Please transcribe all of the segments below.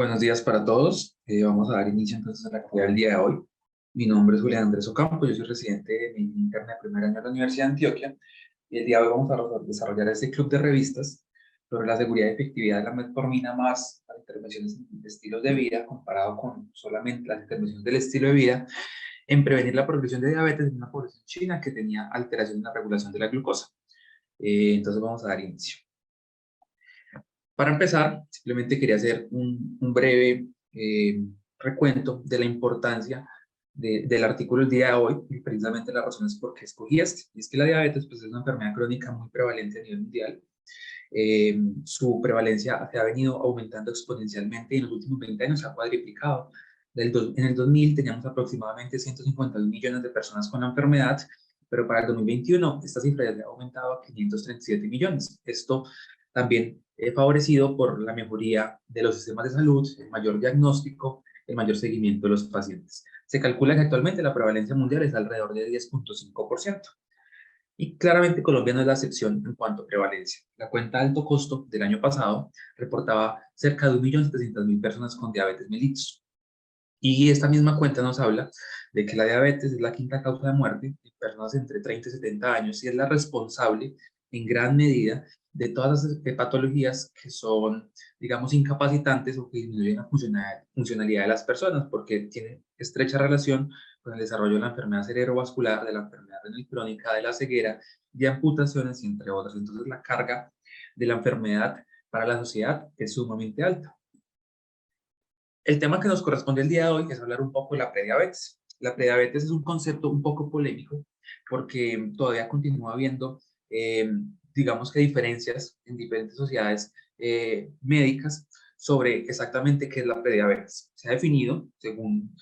Buenos días para todos. Vamos a dar inicio entonces a la actividad del día de hoy. Mi nombre es Julián Andrés Ocampo, yo soy residente de medicina interna de primer año de la Universidad de Antioquia. Y el día de hoy vamos a desarrollar este club de revistas sobre la seguridad y efectividad de la metformina más las intervenciones de estilos de vida comparado con solamente las intervenciones del estilo de vida en prevenir la progresión de diabetes en una población china que tenía alteración en la regulación de la glucosa. Entonces vamos a dar inicio. Para empezar, simplemente quería hacer un breve recuento de la importancia del artículo del día de hoy y precisamente las razones por qué escogí este. Y es que la diabetes pues, es una enfermedad crónica muy prevalente a nivel mundial. Su prevalencia se ha venido aumentando exponencialmente y en los últimos 20 años se ha cuadriplicado. En el 2000 teníamos aproximadamente 151 millones de personas con la enfermedad, pero para el 2021 esta cifra ya ha aumentado a 537 millones. Esto también favorecido por la mejoría de los sistemas de salud, el mayor diagnóstico, el mayor seguimiento de los pacientes. Se calcula que actualmente la prevalencia mundial es alrededor de 10.5%. Y claramente Colombia no es la excepción en cuanto a prevalencia. La cuenta de alto costo del año pasado reportaba cerca de 1.700.000 personas con diabetes mellitus. Y esta misma cuenta nos habla de que la diabetes es la quinta causa de muerte en personas entre 30 y 70 años y es la responsable en gran medida de todas las patologías que son, digamos, incapacitantes o que disminuyen la funcionalidad de las personas porque tienen estrecha relación con el desarrollo de la enfermedad cerebrovascular, de la enfermedad renal crónica, de la ceguera, de amputaciones, entre otras. Entonces, la carga de la enfermedad para la sociedad es sumamente alta. El tema que nos corresponde el día de hoy es hablar un poco de la prediabetes. La prediabetes es un concepto un poco polémico porque todavía continúa habiendo, digamos que diferencias en diferentes sociedades médicas sobre exactamente qué es la prediabetes. Se ha definido, según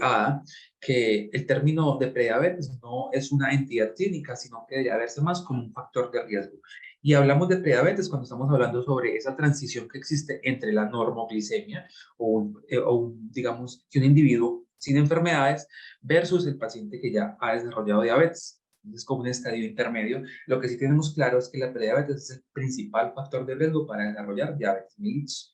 ADA, que el término de prediabetes no es una entidad clínica, sino que debería verse más como un factor de riesgo. Y hablamos de prediabetes cuando estamos hablando sobre esa transición que existe entre la normoglicemia digamos, que un individuo sin enfermedades versus el paciente que ya ha desarrollado diabetes. Es como un estadio intermedio. Lo que sí tenemos claro es que la prediabetes es el principal factor de riesgo para desarrollar diabetes mellitus.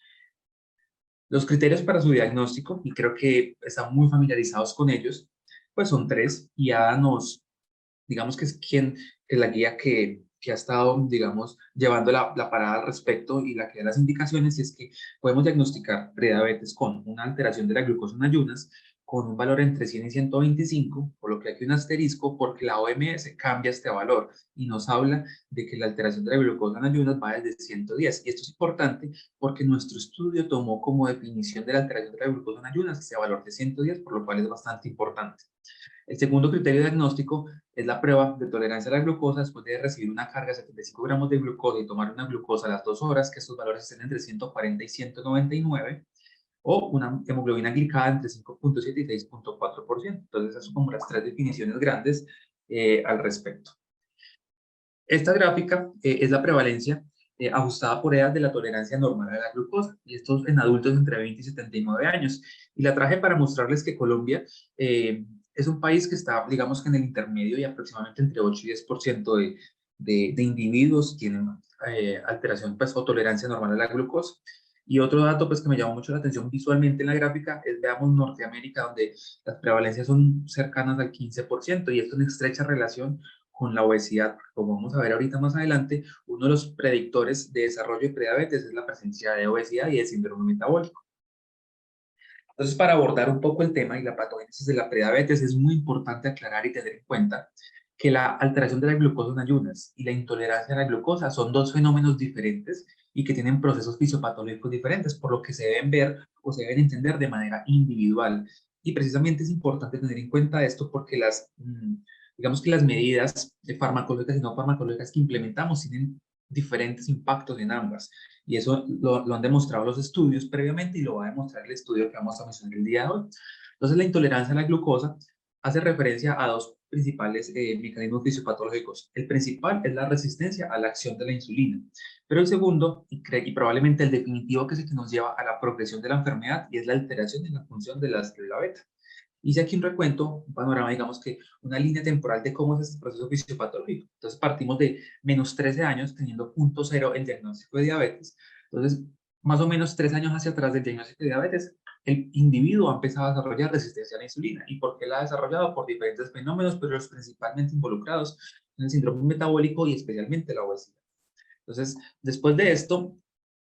Los criterios para su diagnóstico, y creo que están muy familiarizados con ellos, pues son tres, y ya digamos que es la guía que ha estado, digamos, llevando la parada al respecto y la que da las indicaciones, y es que podemos diagnosticar prediabetes con una alteración de la glucosa en ayunas, con un valor entre 100 y 125, por lo que hay un asterisco, porque la OMS cambia este valor y nos habla de que la alteración de la glucosa en ayunas va desde 110. Y esto es importante porque nuestro estudio tomó como definición de la alteración de la glucosa en ayunas ese valor de 110, por lo cual es bastante importante. El segundo criterio diagnóstico es la prueba de tolerancia a la glucosa después de recibir una carga de 75 gramos de glucosa y tomar una glucosa a las 2 horas, que estos valores estén entre 140 y 199, o una hemoglobina glicada entre 5.7 y 6.4%. Entonces, esas son como las tres definiciones grandes al respecto. Esta gráfica es la prevalencia ajustada por edad de la tolerancia normal a la glucosa, y esto en adultos entre 20 y 79 años. Y la traje para mostrarles que Colombia es un país que está, digamos que en el intermedio, y aproximadamente entre 8 y 10% de individuos tienen alteración pues, o tolerancia normal a la glucosa. Y otro dato pues, que me llamó mucho la atención visualmente en la gráfica es, veamos, Norteamérica, donde las prevalencias son cercanas al 15%, y esto en estrecha relación con la obesidad. Como vamos a ver ahorita más adelante, uno de los predictores de desarrollo de prediabetes es la presencia de obesidad y de síndrome metabólico. Entonces, para abordar un poco el tema y la patogénesis de la prediabetes, es muy importante aclarar y tener en cuenta que la alteración de la glucosa en ayunas y la intolerancia a la glucosa son dos fenómenos diferentes y que tienen procesos fisiopatológicos diferentes, por lo que se deben ver o se deben entender de manera individual. Y precisamente es importante tener en cuenta esto porque digamos que las medidas de farmacológicas y no farmacológicas que implementamos tienen diferentes impactos en ambas. Y eso lo han demostrado los estudios previamente y lo va a demostrar el estudio que vamos a mencionar el día de hoy. Entonces, la intolerancia a la glucosa hace referencia a dos principales mecanismos fisiopatológicos. El principal es la resistencia a la acción de la insulina, pero el segundo, y probablemente el definitivo, que es el que nos lleva a la progresión de la enfermedad, y es la alteración en la función de la célula beta. Hice aquí un recuento, un panorama, digamos que una línea temporal de cómo es este proceso fisiopatológico. Entonces partimos de -13 años, teniendo 0.0 el diagnóstico de diabetes. Entonces más o menos 3 años hacia atrás del diagnóstico de diabetes, el individuo ha empezado a desarrollar resistencia a la insulina. ¿Y por qué la ha desarrollado? Por diferentes fenómenos, pero los principalmente involucrados en el síndrome metabólico y especialmente la obesidad. Entonces, después de esto,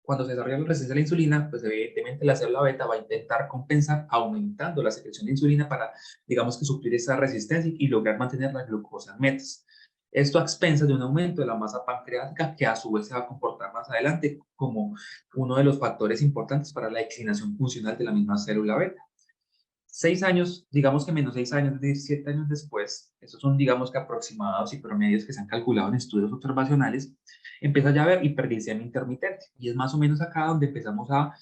cuando se desarrolla la resistencia a la insulina, pues evidentemente la célula beta va a intentar compensar aumentando la secreción de insulina para, digamos que suplir esa resistencia y lograr mantener la glucosa en metas. Esto a expensas de un aumento de la masa pancreática que a su vez se va a comportar más adelante como uno de los factores importantes para la declinación funcional de la misma célula beta. 6 años, digamos que menos 6 años, es decir, 7 años después, esos son, digamos que aproximados y promedios que se han calculado en estudios observacionales, empieza ya a haber hiperglicemia intermitente. Y es más o menos acá donde empezamos a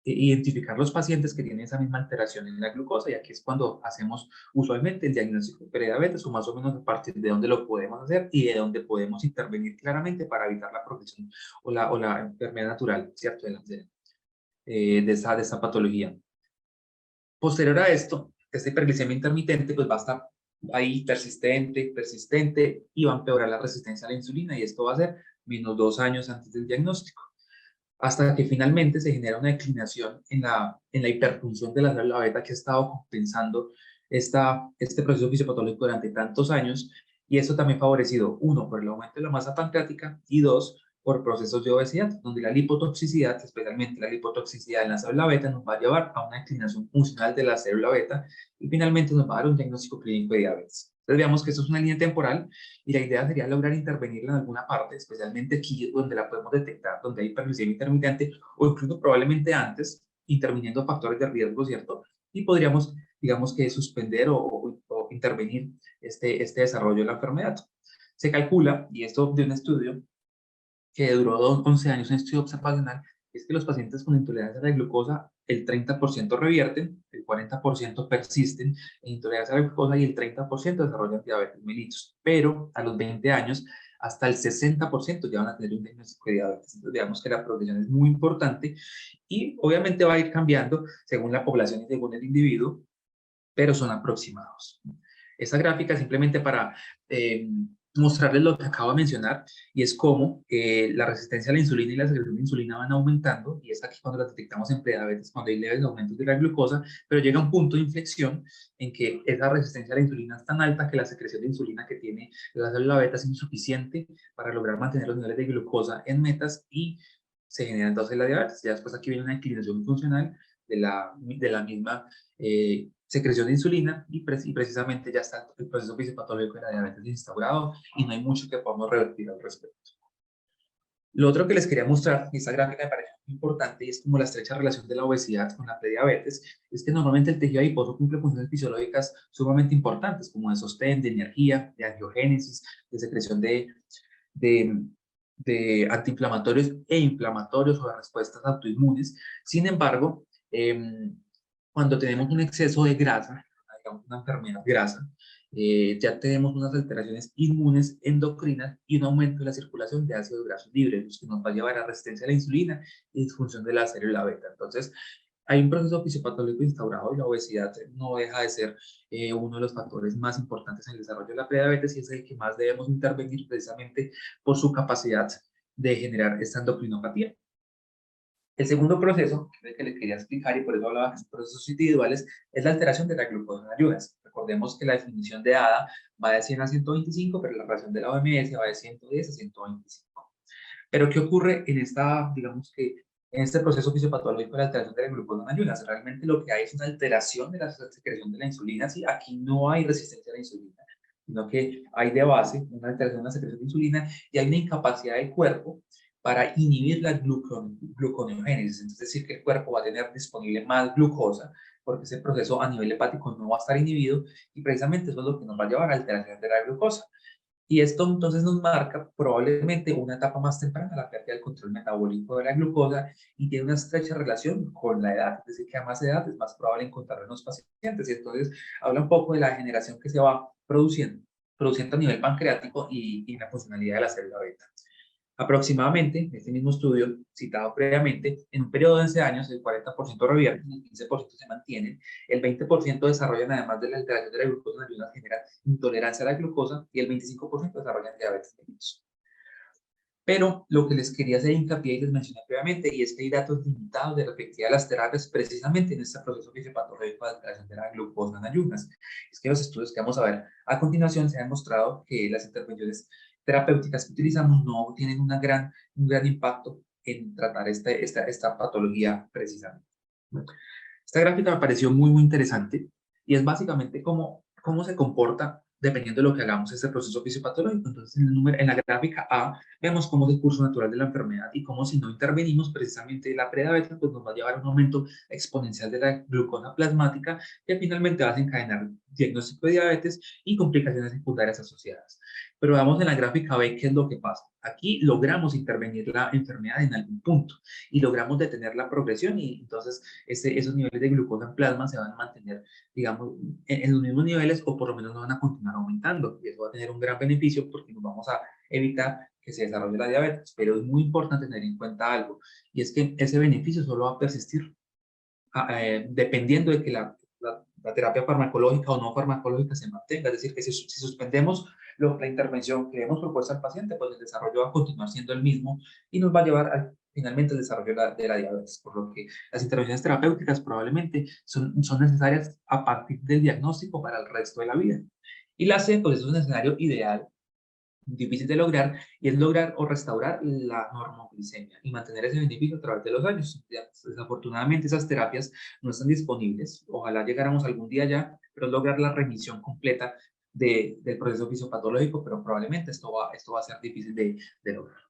identificar los pacientes que tienen esa misma alteración en la glucosa, y aquí es cuando hacemos usualmente el diagnóstico de prediabetes, o más o menos a partir de dónde lo podemos hacer y de dónde podemos intervenir claramente para evitar la progresión o la enfermedad natural, ¿cierto? De esa patología. Posterior a esto, esta hiperglicemia intermitente pues va a estar ahí persistente, persistente, y va a empeorar la resistencia a la insulina, y esto va a ser menos 2 años antes del diagnóstico, hasta que finalmente se genera una declinación en la hiperfunción de la célula beta que ha estado compensando este proceso fisiopatológico durante tantos años, y esto también favorecido, uno, por el aumento de la masa pancreática, y dos, por procesos de obesidad, donde la lipotoxicidad, especialmente la lipotoxicidad en la célula beta, nos va a llevar a una declinación funcional de la célula beta y finalmente nos va a dar un diagnóstico clínico de diabetes. Entonces veamos que esto es una línea temporal y la idea sería lograr intervenirla en alguna parte, especialmente aquí donde la podemos detectar, donde hay hiperglicemia intermitente, o incluso probablemente antes, interviniendo factores de riesgo, ¿cierto? Y podríamos, digamos que suspender o intervenir este desarrollo de la enfermedad. Se calcula, y esto de un estudio que duró 11 años, un estudio observacional, es que los pacientes con intolerancia a la glucosa, el 30% revierten, el 40% persisten en intolerancia a la glucosa y el 30% desarrollan diabetes mellitus. Pero a los 20 años, hasta el 60% ya van a tener un diagnóstico de diabetes. Entonces, digamos que la progresión es muy importante y obviamente va a ir cambiando según la población y según el individuo, pero son aproximados. Esta gráfica es simplemente para mostrarles lo que acabo de mencionar, y es cómo la resistencia a la insulina y la secreción de insulina van aumentando, y es aquí cuando las detectamos en prediabetes, cuando hay leves aumentos de la glucosa, pero llega un punto de inflexión en que esa resistencia a la insulina es tan alta que la secreción de insulina que tiene la célula beta es insuficiente para lograr mantener los niveles de glucosa en metas, y se genera entonces la diabetes. Ya después aquí viene una inclinación funcional de la misma secreción de insulina, y precisamente ya está el proceso fisiopatológico de la diabetes instaurado y no hay mucho que podamos revertir al respecto. Lo otro que les quería mostrar, y esta gráfica me parece muy importante, y es como la estrecha relación de la obesidad con la prediabetes, es que normalmente el tejido adiposo cumple funciones fisiológicas sumamente importantes, como de sostén, de energía, de angiogénesis, de secreción de, de antiinflamatorios e inflamatorios o de respuestas autoinmunes. Sin embargo, cuando tenemos un exceso de grasa, digamos una enfermedad grasa, ya tenemos unas alteraciones inmunes endocrinas y un aumento de la circulación de ácidos grasos libres, que nos va a llevar a resistencia a la insulina y disfunción de la célula beta. Entonces, hay un proceso fisiopatológico instaurado, y la obesidad no deja de ser uno de los factores más importantes en el desarrollo de la prediabetes, y es el que más debemos intervenir precisamente por su capacidad de generar esta endocrinopatía. El segundo proceso, que es el que les quería explicar y por eso hablaba de procesos individuales, es la alteración de la glucosa en ayunas. Recordemos que la definición de ADA va de 100 a 125, pero la relación de la OMS va de 110 a 125. Pero ¿qué ocurre en esta, digamos que, en este proceso fisiopatológico de la alteración de la glucosa en ayunas? Realmente lo que hay es una alteración de la secreción de la insulina. Sí, aquí no hay resistencia a la insulina, sino que hay de base una alteración de la secreción de insulina y hay una incapacidad del cuerpo para inhibir la gluconeogénesis. Es decir, que el cuerpo va a tener disponible más glucosa porque ese proceso a nivel hepático no va a estar inhibido, y precisamente eso es lo que nos va a llevar a alteración de la glucosa. Y esto entonces nos marca probablemente una etapa más temprana, la pérdida del control metabólico de la glucosa, y tiene una estrecha relación con la edad, es decir, que a más edad es más probable encontrarlo en los pacientes, y entonces habla un poco de la generación que se va produciendo a nivel pancreático y la funcionalidad de la célula beta. Aproximadamente, en este mismo estudio citado previamente, en un periodo de 11 años, el 40% revierten, el 15% se mantienen, el 20% desarrollan, además de la alteración de la glucosa en ayunas, genera intolerancia a la glucosa, y el 25% desarrollan diabetes mellitus. Pero lo que les quería hacer hincapié y les mencioné previamente, y es que hay datos limitados de la efectividad de las terapias precisamente en este proceso fisiopatológico de alteración de la glucosa en ayunas. Es que los estudios que vamos a ver a continuación se han demostrado que las intervenciones terapéuticas que utilizamos no tienen un gran impacto en tratar esta patología precisamente. Esta gráfica me pareció muy interesante y es básicamente cómo se comporta dependiendo de lo que hagamos este proceso fisiopatológico. Entonces, en la gráfica A vemos cómo es el curso natural de la enfermedad y cómo si no intervenimos precisamente la prediabetes, pues nos va a llevar a un aumento exponencial de la glucosa plasmática que finalmente va a desencadenar diagnóstico de diabetes y complicaciones secundarias asociadas. Pero vamos en la gráfica B qué es lo que pasa. Aquí logramos intervenir la enfermedad en algún punto y logramos detener la progresión y entonces esos niveles de glucosa en plasma se van a mantener, digamos, en los mismos niveles o por lo menos no van a continuar aumentando. Y eso va a tener un gran beneficio porque nos vamos a evitar que se desarrolle la diabetes. Pero es muy importante tener en cuenta algo, y es que ese beneficio solo va a persistir dependiendo de que la terapia farmacológica o no farmacológica se mantenga. Es decir, que si suspendemos la intervención que hemos propuesto al paciente, pues el desarrollo va a continuar siendo el mismo y nos va a llevar finalmente al desarrollo de la diabetes, por lo que las intervenciones terapéuticas probablemente son necesarias a partir del diagnóstico para el resto de la vida. Y la C, pues es un escenario ideal difícil de lograr, y es lograr o restaurar la normoglicemia y mantener ese beneficio a través de los años. Desafortunadamente esas terapias no están disponibles, ojalá llegáramos algún día ya, pero lograr la remisión completa del proceso fisiopatológico, pero probablemente esto va a ser difícil de lograr.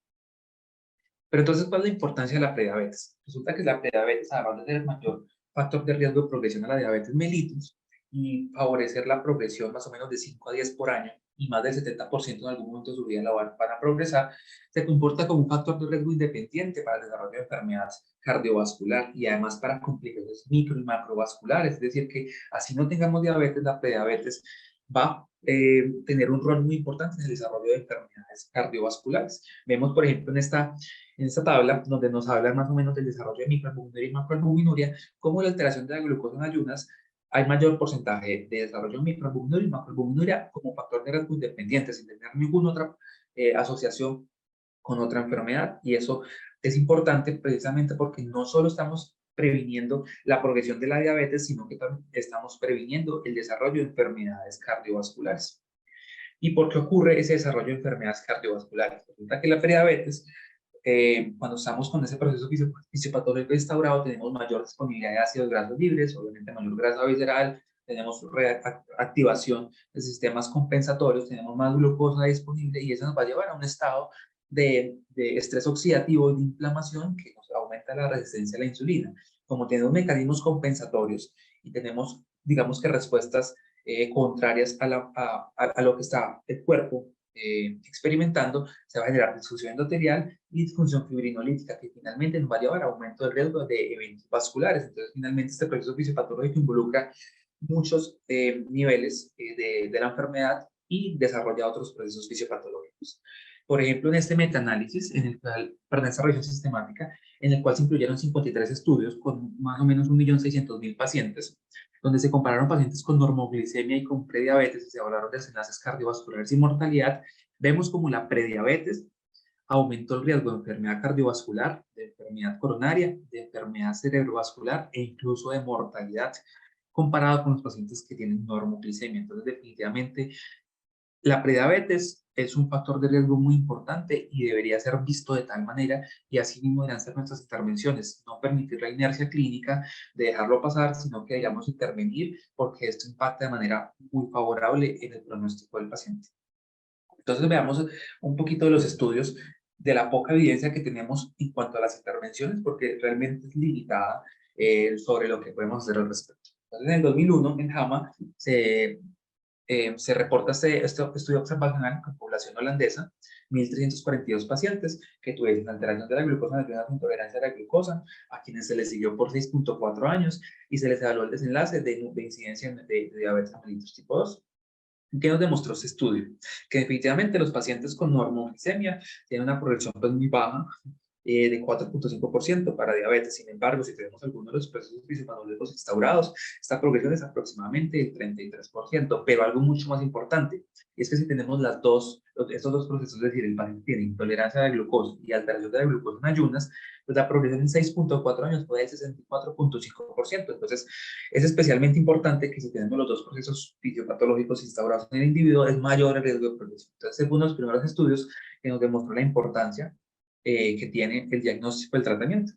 Pero entonces, ¿cuál es la importancia de la prediabetes? Resulta que la prediabetes, además de ser el mayor factor de riesgo de progresión a la diabetes mellitus y favorecer la progresión más o menos de 5 a 10 por año, y más del 70% en algún momento de su vida la van a progresar, se comporta como un factor de riesgo independiente para el desarrollo de enfermedades cardiovascular y además para complicaciones micro y macrovasculares. Es decir, que así no tengamos diabetes, la prediabetes va a tener un rol muy importante en el desarrollo de enfermedades cardiovasculares. Vemos, por ejemplo, en esta tabla, donde nos habla más o menos del desarrollo de microalbuminuria y macroalbuminuria, cómo la alteración de la glucosa en ayunas hay mayor porcentaje de desarrollo de microalbuminuria y macroalbuminuria como factor de riesgo independiente, sin tener ninguna otra asociación con otra enfermedad. Y eso es importante precisamente porque no solo estamos previniendo la progresión de la diabetes, sino que también estamos previniendo el desarrollo de enfermedades cardiovasculares. ¿Y por qué ocurre ese desarrollo de enfermedades cardiovasculares? Resulta que la prediabetes, cuando estamos con ese proceso fisiopatológico instaurado, tenemos mayor disponibilidad de ácidos grasos libres, obviamente mayor grasa visceral, tenemos activación de sistemas compensatorios, tenemos más glucosa disponible y eso nos va a llevar a un estado de estrés oxidativo y de inflamación que nos aumenta la resistencia a la insulina. Como tenemos mecanismos compensatorios y tenemos, digamos que respuestas contrarias a lo que está el cuerpo experimentando, se va a generar disfunción endotelial y disfunción fibrinolítica, que finalmente nos va a llevar a aumento del riesgo de eventos vasculares. Entonces, finalmente, este proceso fisiopatológico involucra muchos niveles de la enfermedad y desarrolla otros procesos fisiopatológicos. Por ejemplo, en este metaanálisis, perdón, esta revisión sistemática, en el cual se incluyeron 53 estudios con más o menos 1.600.000 pacientes, donde se compararon pacientes con normoglicemia y con prediabetes y se evaluaron desenlaces cardiovasculares y mortalidad, vemos como la prediabetes aumentó el riesgo de enfermedad cardiovascular, de enfermedad coronaria, de enfermedad cerebrovascular e incluso de mortalidad comparado con los pacientes que tienen normoglicemia. Entonces, definitivamente, la prediabetes es un factor de riesgo muy importante y debería ser visto de tal manera, y así mismo deberán ser nuestras intervenciones, no permitir la inercia clínica de dejarlo pasar, sino que debamos intervenir porque esto impacta de manera muy favorable en el pronóstico del paciente. Entonces veamos un poquito de los estudios, de la poca evidencia que tenemos en cuanto a las intervenciones, porque realmente es limitada sobre lo que podemos hacer al respecto. Entonces, en el 2001, en JAMA, se reporta este estudio observacional con población holandesa, 1.342 pacientes que tuvieron alteración de la glucosa debido a intolerancia a la glucosa, a quienes se les siguió por 6.4 años y se les evaluó el desenlace de incidencia de diabetes mellitus tipo 2. ¿Qué nos demostró este estudio? Que definitivamente los pacientes con normoglicemia tienen una progresión pues muy baja, de 4,5% para diabetes. Sin embargo, si tenemos algunos de los procesos fisiopatológicos instaurados, esta progresión es aproximadamente del 33%, pero algo mucho más importante es que si tenemos estos dos procesos, es decir, el paciente tiene intolerancia a la glucosa y alteración de la glucosa en ayunas, pues la progresión en 6,4 años fue del 64,5%. Entonces, es especialmente importante que si tenemos los dos procesos fisiopatológicos instaurados en el individuo, es mayor el riesgo de progresión. Entonces, según los primeros estudios que nos demostró la importancia que tiene el diagnóstico del tratamiento.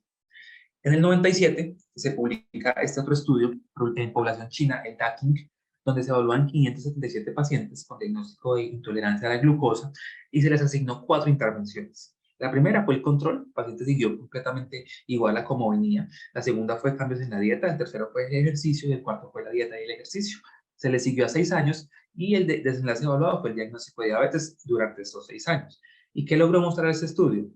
En el 97 se publica este otro estudio en población china, el DAQING, donde se evalúan 577 pacientes con diagnóstico de intolerancia a la glucosa y se les asignó 4 intervenciones. La primera fue el control, el paciente siguió completamente igual a como venía. La segunda fue cambios en la dieta, el tercero fue el ejercicio y el cuarto fue la dieta y el ejercicio. Se le siguió a 6 años y el desenlace evaluado fue el diagnóstico de diabetes durante estos 6 años. ¿Y qué logró mostrar este estudio?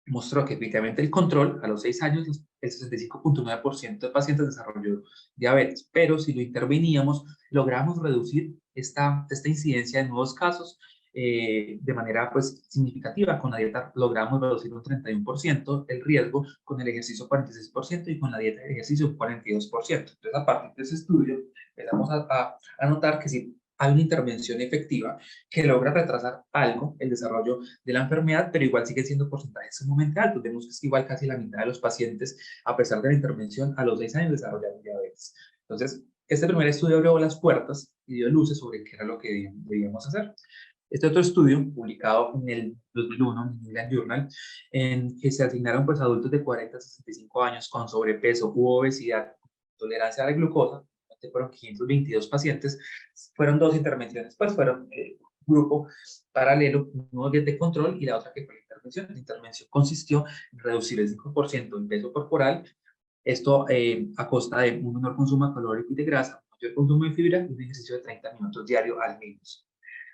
Mostró que efectivamente el control, a los 6 años, el 65,9% de pacientes desarrolló diabetes, pero si lo interveníamos, logramos reducir esta incidencia de nuevos casos de manera pues significativa. Con la dieta logramos reducir un 31% el riesgo, con el ejercicio 46% y con la dieta de ejercicio un 42%. Entonces, a partir de ese estudio, empezamos a notar que si hay una intervención efectiva que logra retrasar algo el desarrollo de la enfermedad, pero igual sigue siendo porcentajes sumamente altos. Vemos que es igual casi la mitad de los pacientes, a pesar de la intervención, a los 6 años desarrollaron diabetes. Entonces, este primer estudio abrió las puertas y dio luces sobre qué era lo que debíamos hacer. Este otro estudio, publicado en el 2001 en el New England Journal, en que se asignaron pues, adultos de 40 a 65 años con sobrepeso u obesidad, tolerancia a la glucosa, fueron 522 pacientes, fueron 2 intervenciones, pues fueron grupo paralelo, uno de control y la otra que fue la intervención. La intervención consistió en reducir el 5% del peso corporal, esto a costa de un menor consumo calórico y de grasa, mayor consumo de fibra y un ejercicio de 30 minutos diario al menos,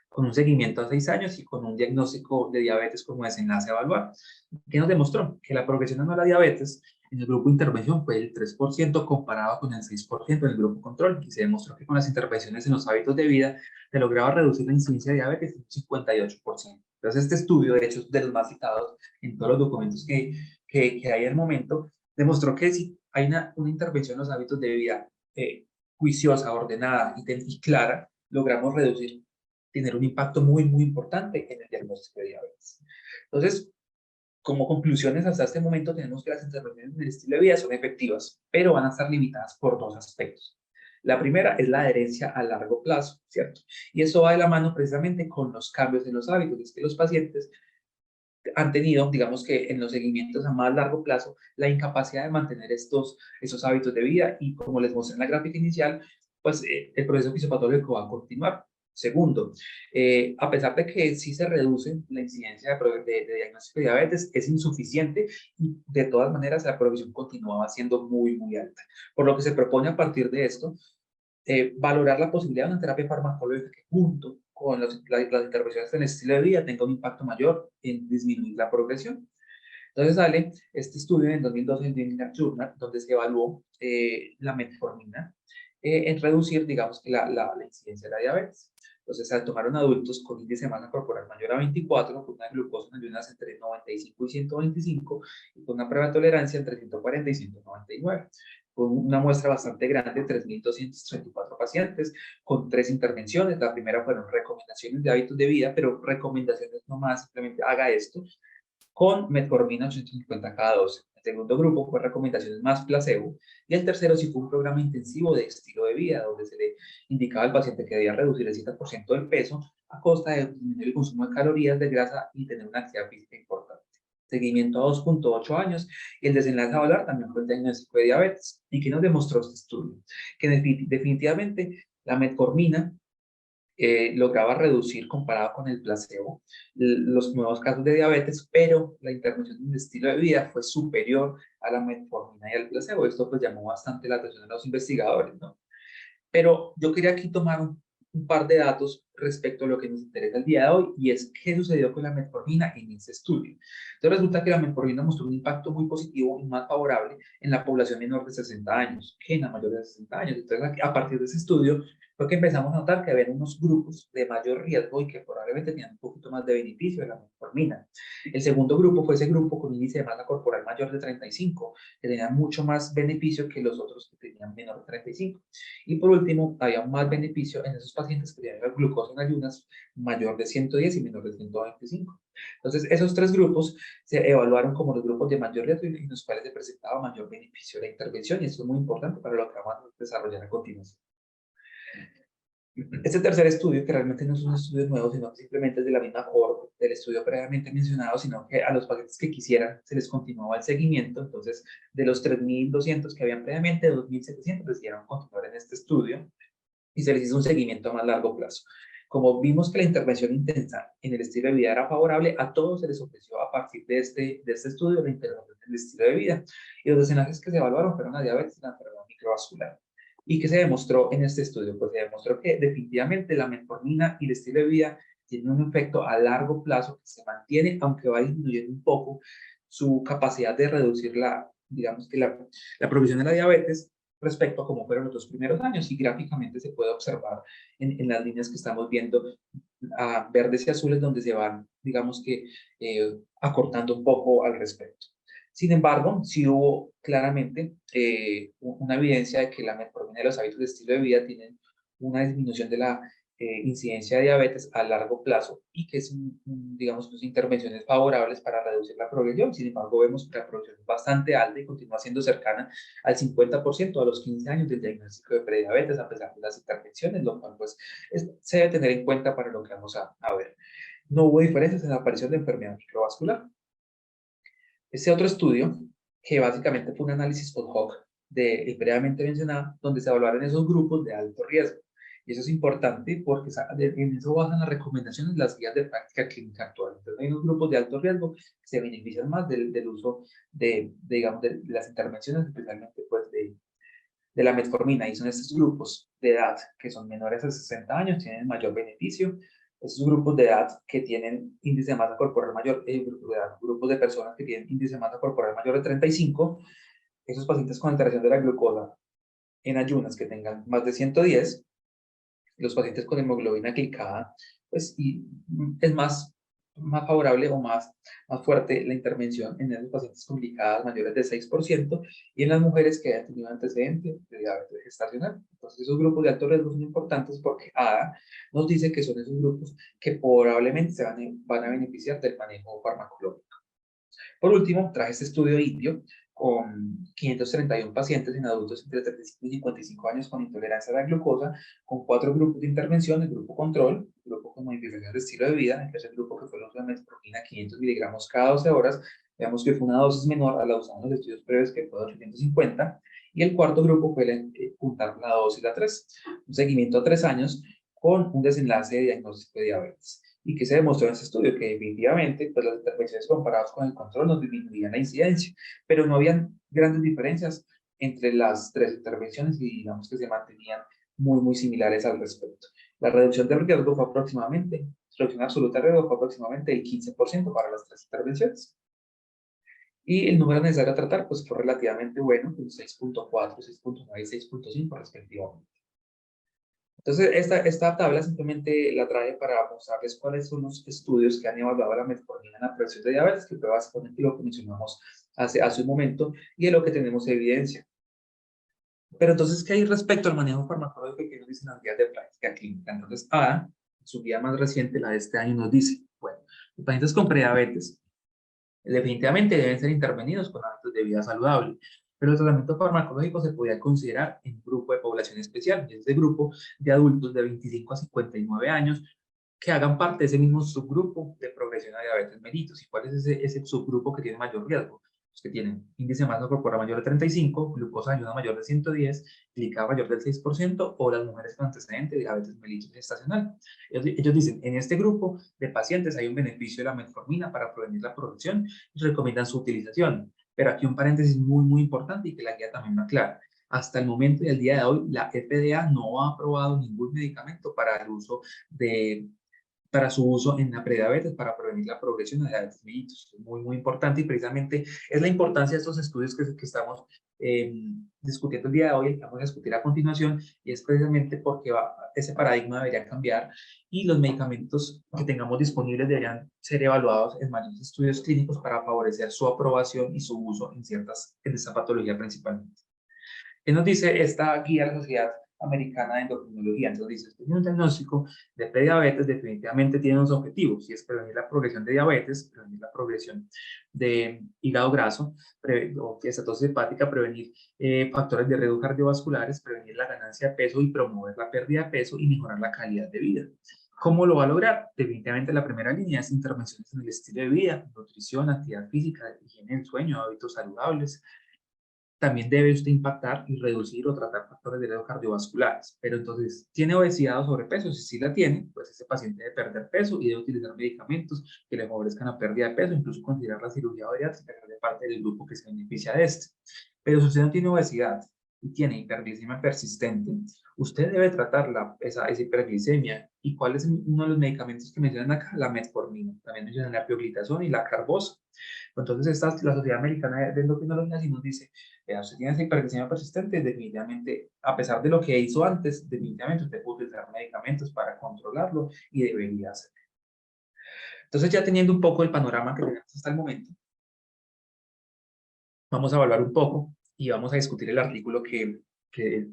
con un seguimiento a 6 años y con un diagnóstico de diabetes como desenlace a evaluar. ¿Qué nos demostró? Que la progresión anual a diabetes en el grupo de intervención fue el 3% comparado con el 6% en el grupo control, y se demostró que con las intervenciones en los hábitos de vida se lograba reducir la incidencia de diabetes en un 58%. Entonces, este estudio, de hecho, de los más citados en todos los documentos que hay en el momento, demostró que si hay una intervención en los hábitos de vida juiciosa, ordenada y clara, logramos tener un impacto muy, muy importante en el diagnóstico de diabetes. Entonces, como conclusiones hasta este momento tenemos que las intervenciones en el estilo de vida son efectivas, pero van a estar limitadas por 2 aspectos. La primera es la adherencia a largo plazo, ¿cierto? Y eso va de la mano precisamente con los cambios en los hábitos. Es que los pacientes han tenido, digamos que en los seguimientos a más largo plazo, la incapacidad de mantener esos hábitos de vida y como les mostré en la gráfica inicial, pues el proceso fisiopatológico va a continuar. Segundo, a pesar de que sí se reduce la incidencia de diagnóstico de diabetes, es insuficiente y de todas maneras la progresión continuaba siendo muy, muy alta. Por lo que se propone a partir de esto, valorar la posibilidad de una terapia farmacológica que junto con las intervenciones en el estilo de vida tenga un impacto mayor en disminuir la progresión. Entonces sale este estudio en 2012 en el New England Journal, donde se evaluó la metformina en reducir, digamos, que la incidencia de la diabetes. Entonces se tomaron adultos con índice de masa corporal mayor a 24, con una glucosa en ayunas entre 95 y 125, y con una prueba de tolerancia entre 140 y 199. Fue una muestra bastante grande, 3.234 pacientes, con 3 intervenciones. La primera fueron recomendaciones de hábitos de vida, pero recomendaciones no más, simplemente haga esto, con metformina 850 cada 12. El segundo grupo fue recomendaciones más placebo, y el tercero sí fue un programa intensivo de estilo de vida, donde se le indicaba al paciente que debía reducir el 7% del peso a costa de disminuir el consumo de calorías, de grasa y tener una actividad física importante. Seguimiento a 2,8 años, y el desenlace a hablar también fue el diagnóstico de diabetes. ¿Y qué nos demostró este estudio? Que definitivamente la metformina lograba reducir, comparado con el placebo, los nuevos casos de diabetes, pero la intervención en el estilo de vida fue superior a la metformina y al placebo. Esto pues llamó bastante la atención de los investigadores, ¿no? Pero yo quería aquí tomar un par de datos respecto a lo que nos interesa el día de hoy, y es qué sucedió con la metformina en ese estudio. Entonces resulta que la metformina mostró un impacto muy positivo y más favorable en la población menor de 60 años que en la mayoría de 60 años. Entonces a partir de ese estudio fue que empezamos a notar que había unos grupos de mayor riesgo y que probablemente tenían un poquito más de beneficio de la metformina. El segundo grupo fue ese grupo con índice de masa corporal mayor de 35, que tenía mucho más beneficio que los otros que tenían menor de 35. Y por último, había más beneficio en esos pacientes que tenían la glucosa en ayunas mayor de 110 y menor de 125. Entonces, esos tres grupos se evaluaron como los grupos de mayor riesgo y en los cuales se presentaba mayor beneficio de la intervención, y esto es muy importante para lo que vamos a desarrollar a continuación. Este tercer estudio, que realmente no es un estudio nuevo, sino que simplemente es de la misma cohorte del estudio previamente mencionado, sino que a los pacientes que quisieran se les continuaba el seguimiento. Entonces, de los 3.200 que habían previamente, 2.700 decidieron continuar en este estudio y se les hizo un seguimiento a más largo plazo. Como vimos que la intervención intensa en el estilo de vida era favorable, a todos se les ofreció a partir de este estudio la intervención del estilo de vida. Y los escenarios que se evaluaron fueron la diabetes y la enfermedad microvascular. ¿Y qué se demostró en este estudio? Pues se demostró que definitivamente la metformina y el estilo de vida tienen un efecto a largo plazo que se mantiene, aunque va disminuyendo un poco su capacidad de reducir digamos que la progresión de la diabetes respecto a cómo fueron los 2 primeros años, y gráficamente se puede observar en las líneas que estamos viendo, a verdes y azules, donde se van, digamos que, acortando un poco al respecto. Sin embargo, sí hubo claramente una evidencia de que la metformina y los hábitos de estilo de vida tienen una disminución de la incidencia de diabetes a largo plazo, y que es, digamos, pues, intervenciones favorables para reducir la progresión. Sin embargo, vemos que la progresión es bastante alta y continúa siendo cercana al 50% a los 15 años del diagnóstico de prediabetes, a pesar de las intervenciones, lo cual pues se debe tener en cuenta para lo que vamos a ver. No hubo diferencias en la aparición de enfermedad microvascular. Este otro estudio, que básicamente fue un análisis post hoc del previamente mencionado, donde se evaluaron esos grupos de alto riesgo. Y eso es importante porque en eso basan las recomendaciones de las guías de práctica clínica actual. Entonces, hay unos grupos de alto riesgo que se benefician más del uso digamos, de las intervenciones, especialmente pues de la metformina, y son estos grupos de edad que son menores a 60 años, tienen mayor beneficio. Esos grupos de edad que tienen índice de masa corporal mayor, grupos de personas que tienen índice de masa corporal mayor de 35, esos pacientes con alteración de la glucosa en ayunas que tengan más de 110, los pacientes con hemoglobina glicada, pues es más favorable o más fuerte la intervención en esos pacientes con glicadas mayores de 6%, y en las mujeres que hayan tenido antecedentes de diabetes gestacional. Entonces, esos grupos de alto riesgo son importantes porque ADA nos dice que son esos grupos que probablemente van a beneficiar del manejo farmacológico. Por último, traje este estudio indio con 531 pacientes en adultos entre 35 y 55 años con intolerancia a la glucosa, con 4 grupos de intervención: el grupo control, el grupo con modificación de estilo de vida, el tercer grupo que fue el uso de metformina 500 miligramos cada 12 horas, veamos que fue una dosis menor a la usada en los estudios previos, que fue de 850, y el cuarto grupo fue juntar la dosis a 3, un seguimiento a 3 años con un desenlace de diagnóstico de diabetes. ¿Y qué se demostró en ese estudio? Que definitivamente pues, las intervenciones comparadas con el control no disminuían la incidencia, pero no habían grandes diferencias entre las 3 intervenciones, y digamos que se mantenían muy similares al respecto. La reducción del riesgo fue aproximadamente, reducción absoluta de riesgo fue aproximadamente el 15% para las 3 intervenciones. Y el número necesario a tratar pues fue relativamente bueno, con 6.4, 6.9 y 6.5 respectivamente. Entonces, esta tabla simplemente la trae para mostrarles cuáles son los estudios que han evaluado la metformina en la prevención de diabetes, que fue básicamente lo que mencionamos hace un momento, y de lo que tenemos evidencia. Pero entonces, ¿qué hay respecto al manejo farmacológico que nos dicen las guías de práctica clínica? Entonces, ADA, su guía más reciente, la de este año, nos dice, bueno, los pacientes con prediabetes definitivamente deben ser intervenidos con hábitos de vida saludable, pero el tratamiento farmacológico se podía considerar en un grupo de población especial, y es el grupo de adultos de 25 a 59 años que hagan parte de ese mismo subgrupo de progresión a diabetes mellitus. ¿Y cuál es ese subgrupo que tiene mayor riesgo? Los que tienen índice de masa corporal mayor de 35, glucosa en ayuno mayor de 110, glicada mayor del 6%, o las mujeres con antecedente de diabetes mellitus gestacional. Ellos dicen, en este grupo de pacientes hay un beneficio de la metformina para prevenir la progresión y recomiendan su utilización. Pero aquí un paréntesis muy importante, y que la guía también me aclara. Hasta el momento y el día de hoy, la FDA no ha aprobado ningún medicamento para el uso de para su uso en la prediabetes, para prevenir la progresión de diabetes mellitus. Es muy, muy importante y precisamente es la importancia de estos estudios que estamos discutiendo el día de hoy, que vamos a discutir a continuación, y es precisamente porque ese paradigma debería cambiar y los medicamentos que tengamos disponibles deberían ser evaluados en mayores estudios clínicos para favorecer su aprobación y su uso en esta patología principalmente. ¿Qué nos dice esta guía de la Sociedad Americana de Endocrinología? Entonces dice, un diagnóstico de prediabetes definitivamente tiene unos objetivos, y es prevenir la progresión de diabetes, prevenir la progresión de hígado graso, o estatosis hepática, prevenir factores de riesgo cardiovasculares, prevenir la ganancia de peso y promover la pérdida de peso y mejorar la calidad de vida. ¿Cómo lo va a lograr? Definitivamente la primera línea es intervenciones en el estilo de vida, nutrición, actividad física, higiene del sueño, hábitos saludables. También debe usted impactar y reducir o tratar factores de riesgo cardiovasculares. Pero entonces, ¿tiene obesidad o sobrepeso? Si sí la tiene, pues ese paciente debe perder peso y debe utilizar medicamentos que le favorezcan la pérdida de peso, incluso considerar la cirugía bariátrica de parte del grupo que se beneficia de este. Pero si usted no tiene obesidad y tiene hiperglicemia persistente, usted debe tratar esa hiperglicemia. ¿Y cuál es uno de los medicamentos que mencionan acá? La metformina. También mencionan la pioglitazona y la carbosa. Entonces, la Sociedad Americana de Endocrinología sí nos dice, usted tiene esa hiperglicemia persistente, definitivamente, a pesar de lo que hizo antes, definitivamente usted puede utilizar medicamentos para controlarlo y debería hacerlo. Entonces, ya teniendo un poco el panorama que tenemos hasta el momento, vamos a evaluar un poco y vamos a discutir el artículo que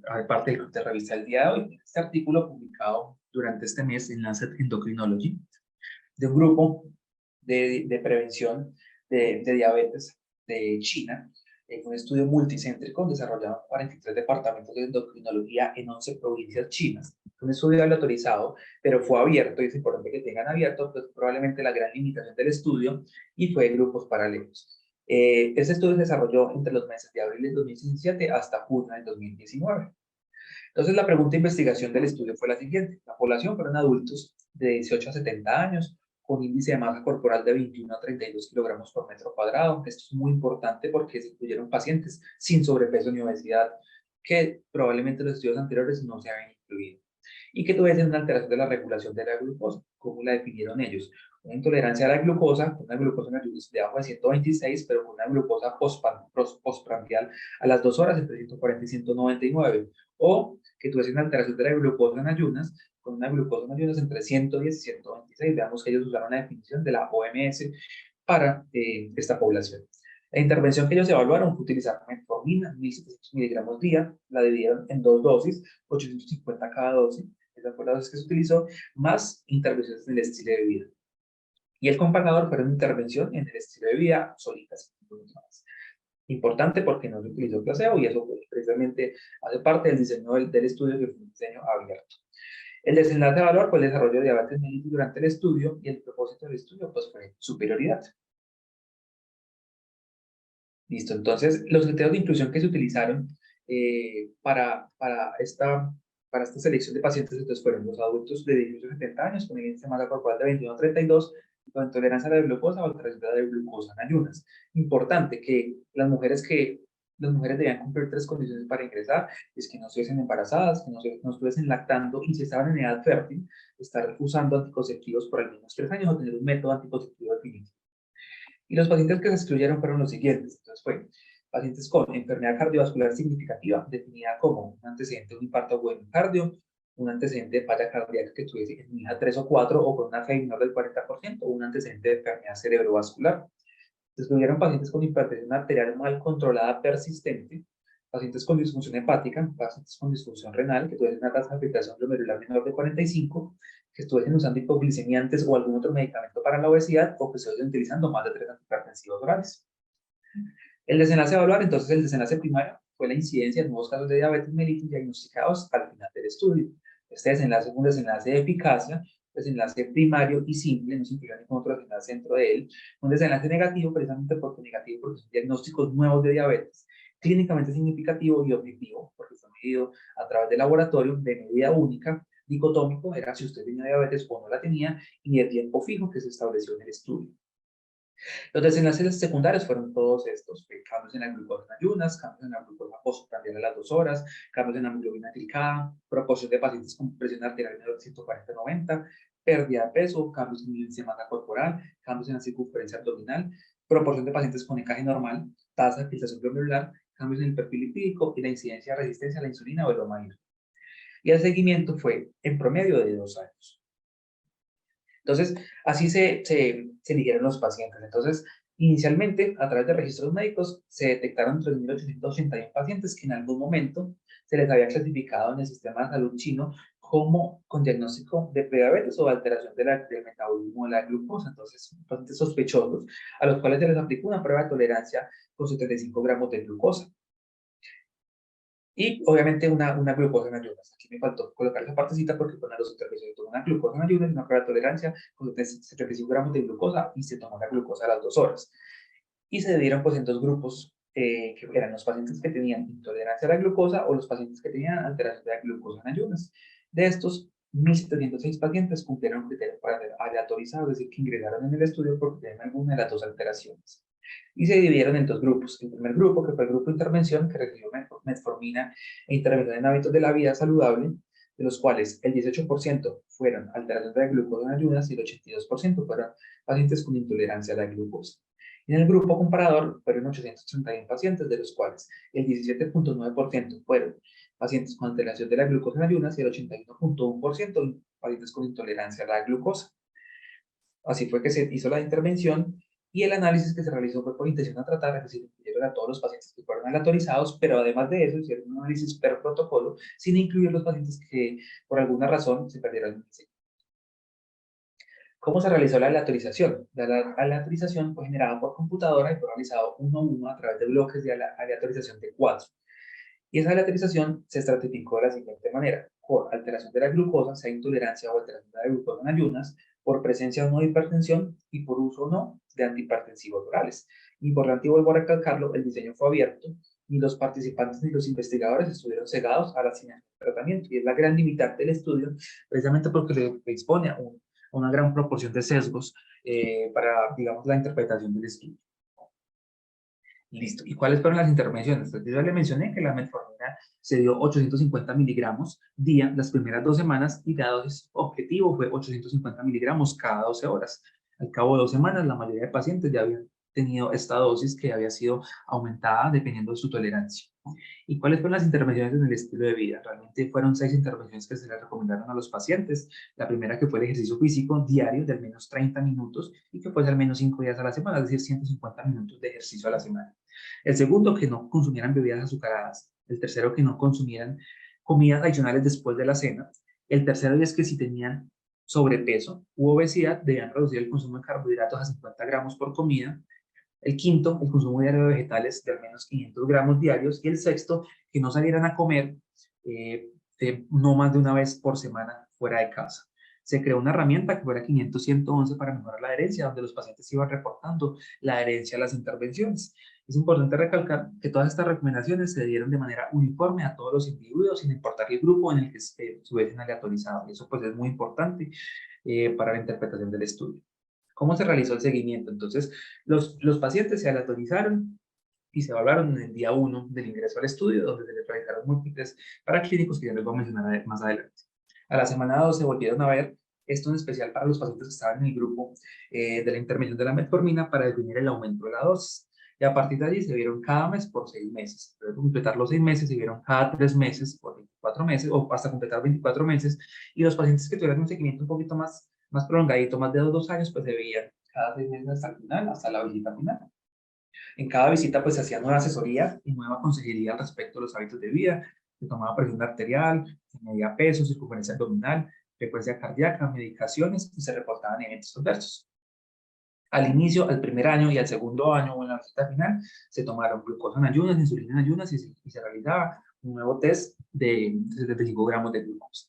hace parte del club de revista del día de hoy. Este artículo publicado durante este mes en Lancet Endocrinology, de un grupo de prevención de diabetes de China, un estudio multicéntrico desarrollado en 43 departamentos de endocrinología en 11 provincias chinas. Un estudio aleatorizado, pero fue abierto, y es importante que tengan abierto, pues probablemente la gran limitación del estudio, y fue en grupos paralelos. Este estudio se desarrolló entre los meses de abril del 2017 hasta junio del 2019. Entonces, la pregunta de investigación del estudio fue la siguiente. La población fueron adultos de 18 a 70 años, con índice de masa corporal de 21 a 32 kilogramos por metro cuadrado. Esto es muy importante porque se incluyeron pacientes sin sobrepeso ni obesidad, que probablemente los estudios anteriores no se habían incluido. Y que tuviesen una alteración de la regulación de la glucosa. ¿Cómo la definieron ellos? Una intolerancia a la glucosa, con una glucosa en ayunas de abajo de 126, pero con una glucosa postprandial a las 2 horas entre 140 y 199. O que tuviesen una alteración de la glucosa en ayunas, con una glucosa en ayunas entre 110 y 126. Veamos que ellos usaron la definición de la OMS para esta población. La intervención que ellos evaluaron fue utilizar metformina, 1.700 miligramos día, la dividieron en 2 dosis, 850 cada dosis, esa fue la dosis que se utilizó, más intervenciones en el estilo de vida. Y el comparador fue una intervención en el estilo de vida solita, importante porque no se utilizó placebo y eso precisamente hace parte del diseño del estudio, que fue un diseño abierto. El desenlace de valor fue el desarrollo de diabetes mellitus durante el estudio, y el propósito del estudio pues fue superioridad. Listo, entonces los criterios de inclusión que se utilizaron para esta selección de pacientes entonces fueron los adultos de 18 a 70 años con índice de masa corporal de 21 a 32, con intolerancia a la glucosa o alteración de la glucosa en ayunas. Importante que las mujeres debían cumplir 3 condiciones para ingresar: es que no estuviesen embarazadas, que no estuviesen lactando, y si estaban en edad fértil, estar usando anticonceptivos por al menos 3 años o tener un método anticonceptivo definitivo. Y los pacientes que se excluyeron fueron los siguientes. Entonces fue pacientes con enfermedad cardiovascular significativa, definida como un antecedente de un infarto agudo de miocardio, un antecedente de falla cardíaca que tuviese en hija 3 o 4 o con una fe menor del 40%, o un antecedente de enfermedad cerebrovascular. Se excluyeron pacientes con hipertensión arterial mal controlada persistente, pacientes con disfunción hepática, pacientes con disfunción renal, que tuviesen una tasa de filtración glomerular menor de 45, que estuviesen usando hipoglicemiantes o algún otro medicamento para la obesidad, o que estuviesen utilizando más de 3 antihipertensivos orales. El desenlace a evaluar, entonces el desenlace primario fue la incidencia de nuevos casos de diabetes mellitus diagnosticados al final del estudio. Este desenlace fue un desenlace de eficacia, desenlace primario y simple, no se incluyó ningún otro desenlace dentro de él. Un desenlace negativo, precisamente porque negativo, porque son diagnósticos nuevos de diabetes, clínicamente significativo y objetivo, porque fue medido a través de laboratorio de medida única, dicotómico, era si usted tenía diabetes o no la tenía, y de tiempo fijo que se estableció en el estudio. Los desenlaces secundarios fueron todos estos: cambios en la glucosa en ayunas, cambios en la glucosa postprandial a las 2 horas, cambios en la hemoglobina glicada, proporción de pacientes con presión arterial menor de 140-90, pérdida de peso, cambios en índice de masa corporal, cambios en la circunferencia abdominal, proporción de pacientes con EKG normal, tasa de filtración glomerular, cambios en el perfil lipídico y la incidencia de resistencia a la insulina o el OMAIR. Y el seguimiento fue en promedio de 2 años. Entonces, así se eligieron los pacientes. Entonces, inicialmente, a través de registros médicos, se detectaron 3.881 pacientes que en algún momento se les había clasificado en el sistema de salud chino como con diagnóstico de prediabetes o alteración del metabolismo de la glucosa. Entonces, pacientes sospechosos a los cuales se les aplicó una prueba de tolerancia con 75 gramos de glucosa. Y obviamente una glucosa en ayunas. Aquí me faltó colocar esa partecita porque con la dos intervenciones tomó una glucosa en ayunas, una prueba de tolerancia con 75 gramos de glucosa y se tomó la glucosa a las 2 horas. Y se dividieron pues en dos grupos, que eran los pacientes que tenían intolerancia a la glucosa o los pacientes que tenían alteración de la glucosa en ayunas. De estos, 1.706 pacientes cumplieron criterios para ser aleatorizados, es decir, que ingresaron en el estudio porque tenían alguna de las dos alteraciones. Y se dividieron en dos grupos. El primer grupo, que fue el grupo de intervención, que recibió metformina e intervención en hábitos de la vida saludable, de los cuales el 18% fueron alteraciones de la glucosa en ayunas y el 82% fueron pacientes con intolerancia a la glucosa. En el grupo comparador fueron 831 pacientes, de los cuales el 17.9% fueron pacientes con alteración de la glucosa en ayunas y el 81.1% pacientes con intolerancia a la glucosa. Así fue que se hizo la intervención y el análisis que se realizó fue por intención a tratar, es decir, incluyeron a todos los pacientes que fueron aleatorizados, pero además de eso hicieron un análisis per protocolo sin incluir los pacientes que por alguna razón se perdieron el diseño. ¿Cómo se realizó la aleatorización? La aleatorización fue generada por computadora y fue realizado uno a uno a través de bloques de aleatorización de 4. Y esa aleatorización se estratificó de la siguiente manera: por alteración de la glucosa, sea intolerancia o alteración de la glucosa en ayunas, por presencia o no de hipertensión y por uso o no de antihipertensivos orales. Importante, y vuelvo a recalcarlo, el diseño fue abierto, ni los participantes ni los investigadores estuvieron cegados a la asignación de tratamiento, y es la gran limitante del estudio, precisamente porque le expone a una gran proporción de sesgos para, digamos, la interpretación del estudio. Listo. ¿Y cuáles fueron las intervenciones? Entonces, yo ya le mencioné que la metformina se dio 850 miligramos día las primeras 2 semanas y la dosis objetivo fue 850 miligramos cada 12 horas. Al cabo de 2 semanas, la mayoría de pacientes ya habían tenido esta dosis que había sido aumentada dependiendo de su tolerancia. ¿Y cuáles fueron las intervenciones en el estilo de vida? Realmente fueron 6 intervenciones que se le recomendaron a los pacientes. La primera, que fue el ejercicio físico diario de al menos 30 minutos y que fuese al menos 5 días a la semana, es decir, 150 minutos de ejercicio a la semana. El segundo, que no consumieran bebidas azucaradas. El tercero, que no consumieran comidas adicionales después de la cena. El tercero es que si tenían sobrepeso u obesidad, debían reducir el consumo de carbohidratos a 50 gramos por comida. El quinto, el consumo diario de vegetales de al menos 500 gramos diarios. Y el sexto, que no salieran a comer no más de una vez por semana fuera de casa. Se creó una herramienta que fuera 500-111 para mejorar la adherencia, donde los pacientes iban reportando la adherencia a las intervenciones. Es importante recalcar que todas estas recomendaciones se dieron de manera uniforme a todos los individuos, sin importar el grupo en el que estuviesen aleatorizados. Y eso pues es muy importante para la interpretación del estudio. ¿Cómo se realizó el seguimiento? Entonces, los pacientes se aleatorizaron y se evaluaron en el día 1 del ingreso al estudio, donde se les realizaron múltiples paraclínicos que ya les voy a mencionar más adelante. A la semana 2 se volvieron a ver, esto en especial para los pacientes que estaban en el grupo de la intervención de la metformina, para definir el aumento de la dosis. Y a partir de allí se vieron cada mes por 6 meses. Luego de completar los 6 meses, se vieron cada 3 meses por 24 meses, o hasta completar 24 meses. Y los pacientes que tuvieran un seguimiento un poquito más prolongadito, más de 2 años, pues se veían cada 6 meses hasta el final, hasta la visita final. En cada visita pues se hacía nueva asesoría y nueva consejería respecto a los hábitos de vida. Se tomaba presión arterial, se medía peso, circunferencia abdominal, frecuencia cardíaca, medicaciones y se reportaban eventos adversos. Al inicio, al primer año y al segundo año o en la visita final, se tomaron glucosa en ayunas, insulina en ayunas y se realizaba un nuevo test de 75 gramos de glucosa.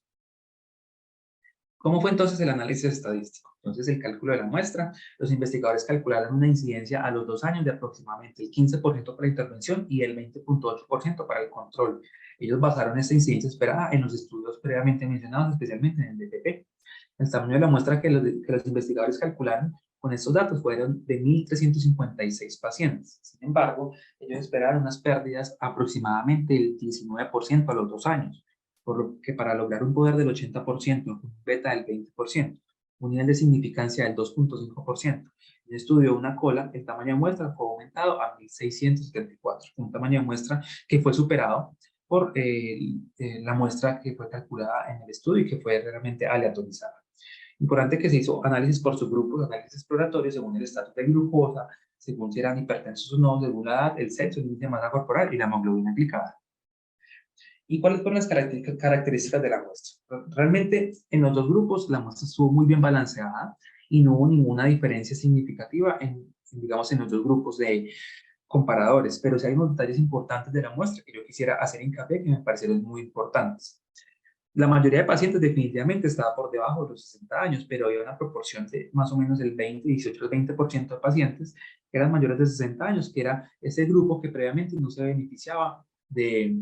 ¿Cómo fue entonces el análisis estadístico? Entonces, el cálculo de la muestra, los investigadores calcularon una incidencia a los 2 años de aproximadamente el 15% para la intervención y el 20.8% para el control. Ellos basaron esta incidencia esperada en los estudios previamente mencionados, especialmente en el DTP. El tamaño de la muestra que los investigadores calcularon con estos datos fueron de 1.356 pacientes. Sin embargo, ellos esperaron unas pérdidas aproximadamente del 19% a los 2 años, por lo que para lograr un poder del 80%, un beta del 20%, un nivel de significancia del 2,5%. En el estudio de una cola, el tamaño de muestra fue aumentado a 1674, un tamaño de muestra que fue superado por la muestra que fue calculada en el estudio y que fue realmente aleatorizada. Importante que se hizo análisis por subgrupos, análisis exploratorios según el estatus de glucosa, según si eran hipertensos o no, según la edad, el sexo, el índice de masa corporal y la hemoglobina glicada. ¿Y cuáles fueron las características de la muestra? Realmente en los dos grupos la muestra estuvo muy bien balanceada y no hubo ninguna diferencia significativa digamos, en los dos grupos de comparadores, pero sí hay unos detalles importantes de la muestra que yo quisiera hacer hincapié que me parecieron muy importantes. La mayoría de pacientes definitivamente estaba por debajo de los 60 años, pero había una proporción de más o menos el 20, 18 al 20% de pacientes que eran mayores de 60 años, que era ese grupo que previamente no se beneficiaba de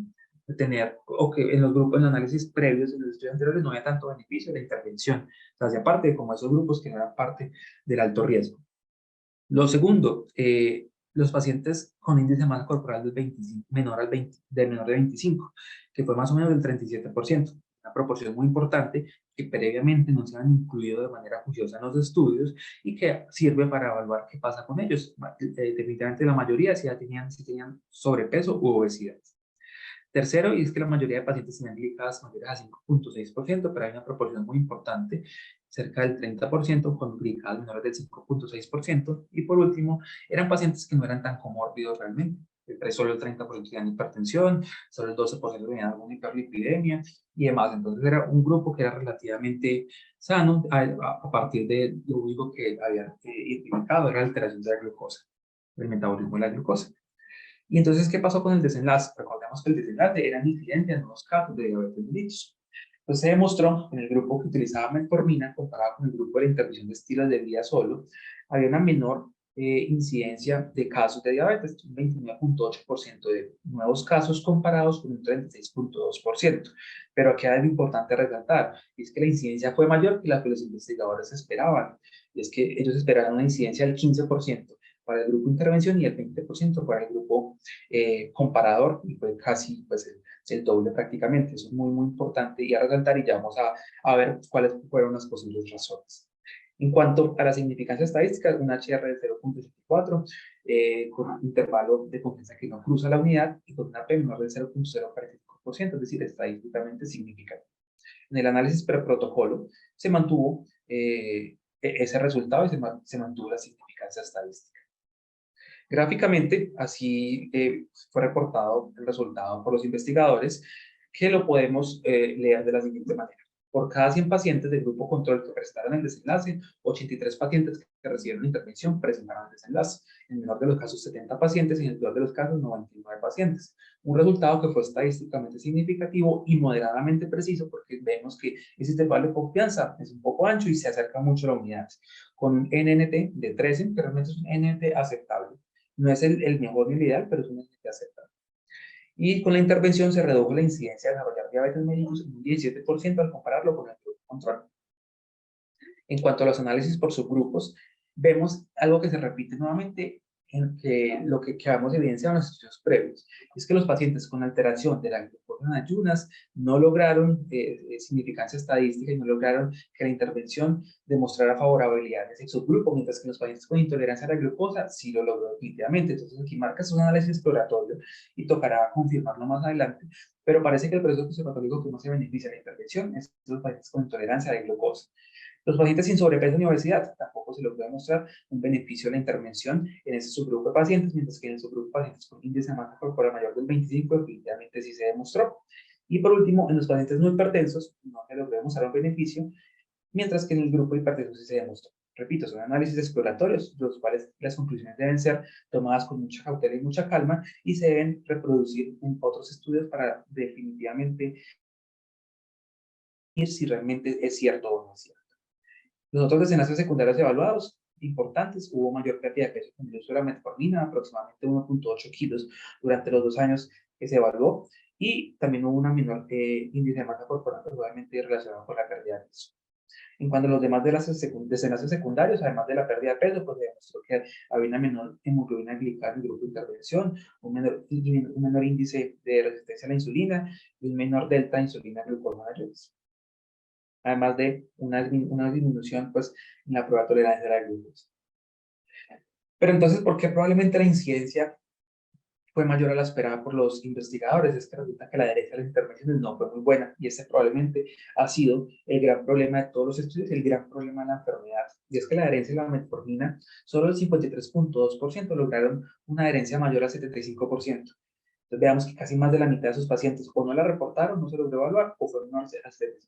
tener, o que en los grupos, en los análisis previos, en los estudios anteriores, no había tanto beneficio de la intervención. O sea, hacía parte de como esos grupos que no eran parte del alto riesgo. Lo segundo, los pacientes con índice de masa corporal del 25, menor de 25, que fue más o menos del 37%, una proporción muy importante que previamente no se han incluido de manera juiciosa en los estudios y que sirve para evaluar qué pasa con ellos. Definitivamente la mayoría sí tenían sobrepeso u obesidad. Tercero, y es que la mayoría de pacientes tenían glicadas mayores a 5,6%, pero hay una proporción muy importante, cerca del 30%, con glicadas menores del 5,6%. Y por último, eran pacientes que no eran tan comórbidos realmente. Solo el 30% tenían hipertensión, solo el 12% tenían alguna hiperlipidemia y demás. Entonces era un grupo que era relativamente sano a partir de lo único que habían identificado era la alteración de la glucosa, el metabolismo de la glucosa. Y entonces, ¿qué pasó con el desenlace? Recordemos que el desenlace era incidente en nuevos casos de diabetes mellitus. Entonces se demostró que en el grupo que utilizaba metformina, comparado con el grupo de la intervención de estilos de vida solo, había una menor incidencia de casos de diabetes, un 29,8% de nuevos casos comparados con un 36,2%. Pero aquí hay algo importante resaltar, y es que la incidencia fue mayor que la que los investigadores esperaban, y es que ellos esperaban una incidencia del 15% para el grupo intervención y el 20% para el grupo comparador, y fue casi pues, el doble prácticamente. Eso es muy, muy importante y a resaltar, y ya vamos a ver cuáles fueron las posibles razones. En cuanto a la significancia estadística, un HR de 0,84, con un intervalo de confianza que no cruza la unidad y con una P menor del 0,045%, es decir, estadísticamente significativo. En el análisis preprotocolo se mantuvo ese resultado y se mantuvo la significancia estadística. Gráficamente, así fue reportado el resultado por los investigadores, que lo podemos leer de la siguiente manera. Por cada 100 pacientes del grupo control que presentaron el desenlace, 83 pacientes que recibieron intervención presentaron el desenlace. En el menor de los casos, 70 pacientes y en el peor de los casos, 99 pacientes. Un resultado que fue estadísticamente significativo y moderadamente preciso, porque vemos que ese intervalo de confianza es un poco ancho y se acerca mucho a la unidad. Con un NNT de 13, que realmente es un NNT aceptable. No es el mejor ni el ideal, pero es un NNT aceptable. Y con la intervención se redujo la incidencia de desarrollar diabetes mellitus en un 17% al compararlo con el grupo control. En cuanto a los análisis por subgrupos, vemos algo que se repite nuevamente en que lo que habíamos evidenciado en los estudios previos, es que los pacientes con alteración de la glucosa en ayunas no lograron significancia estadística y no lograron que la intervención demostrara favorabilidad de ese subgrupo, mientras que los pacientes con intolerancia a la glucosa sí lo logró definitivamente. Entonces aquí marca un análisis exploratorio y tocará confirmarlo más adelante, pero parece que el proceso fisiopatológico que más se beneficia de la intervención es los pacientes con intolerancia a la glucosa. Los pacientes sin sobrepeso ni obesidad tampoco se logró demostrar un beneficio de la intervención en ese subgrupo de pacientes, mientras que en el subgrupo de pacientes con índice de masa corporal mayor del 25 definitivamente sí se demostró. Y por último, en los pacientes no hipertensos no se logró demostrar un beneficio, mientras que en el grupo de hipertensos sí se demostró. Repito, son análisis exploratorios, los cuales las conclusiones deben ser tomadas con mucha cautela y mucha calma y se deben reproducir en otros estudios para definitivamente ir si realmente es cierto o no es cierto. Los otros desenlaces secundarios evaluados importantes, hubo mayor pérdida de peso con el uso de la metformina, aproximadamente 1,8 kilos durante los 2 años que se evaluó, y también hubo una menor índice de masa corporal, probablemente relacionado con la pérdida de peso. En cuanto a los demás desenlaces secundarios, además de la pérdida de peso, pues se demostró que había una menor hemoglobina glicada en el grupo de intervención, un menor índice de resistencia a la insulina y un menor delta insulina glucosa. además de una disminución pues, en la prueba de tolerancia a la glucosa. Pero entonces, ¿por qué probablemente la incidencia fue mayor a la esperada por los investigadores? Es que resulta que la adherencia a las intervenciones no fue muy buena, y este probablemente ha sido el gran problema de todos los estudios, el gran problema de la enfermedad, y es que la adherencia a la metformina, solo el 53.2% lograron una adherencia mayor al 75%. Entonces veamos que casi más de la mitad de sus pacientes o no la reportaron, no se logró evaluar, o fueron al 75%.